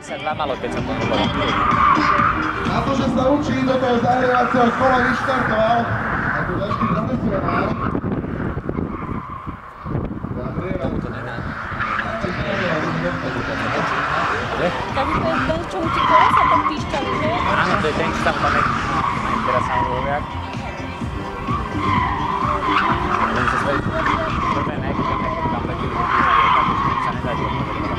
52 malo, keď som to nebolo. Na to, že sa učí do toho zahrievacieho kola vyštartoval. A tu ešte zanesujem. Tomu to nedá. Tady to je ten, čo mu ti kolesa tak píšťali, že? Áno, to je ten, čo tam máme teraz sa hovoria. Len sa svojí prvé nekdy tam taký sa nedajú odpovedať.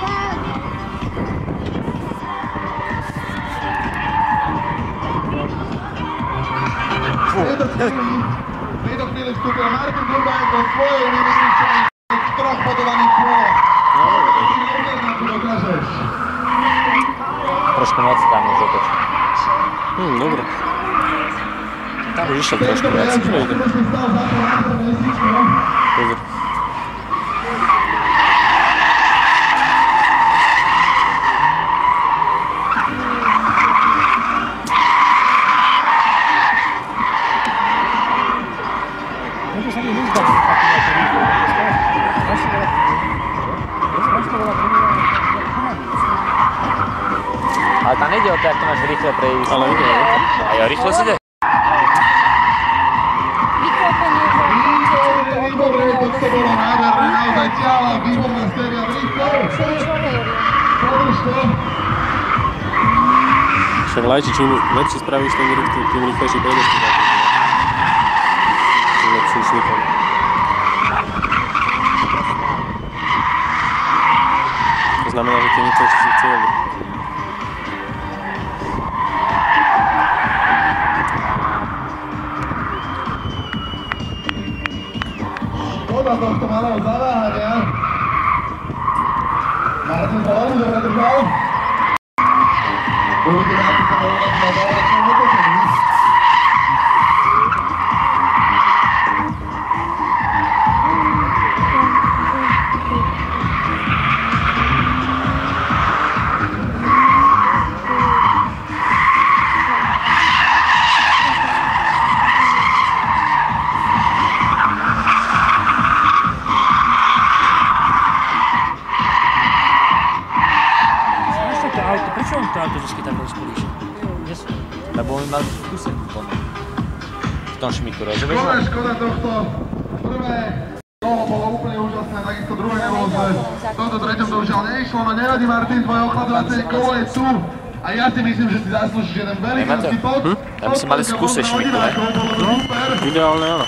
V tejto chvíli vstúpil Martin Durbaj do svojej vyvinúčnej trochbodovaných kôl. Trošku moc tam už otočí. Dobre. Tam už išiel trošku viac. Pozor. Ale tam nejde o to, jak to máš rýchle prejsť. Ale ide o to. A jo, rýchlo si ide? Vyklopenie Výborné, to bolo nádherné, naozaj ťahla, výborná séria driftov. Podrž to. Však Lajči, čím lepšie spravíš ten drift, tým rýchlejšie prejdeš. Tým lepším šlikom. To znamená, že ty nechceš si cieľi. Škoda tohto malého zaváhania. Martin sa veľmi dobre držal. Uvidíme, ako sa volať na záverečnom otočení. Prečo on to auto vždy tak rozpolíš? Lebo on mal skúseť v tom šmiku, rozumieš? Škoda tohto. Prvé kolo bolo úplne úžasné, takisto druhé nebolo zle. V tomto treťom to už ale neišlo, no nevadí Martin, tvoje ochladovacie kolo je tu. A ja si myslím, že si zaslúžiš jeden veľký bod. Tam by si mali skúsiť šmiku, ne? Ideálne, áno.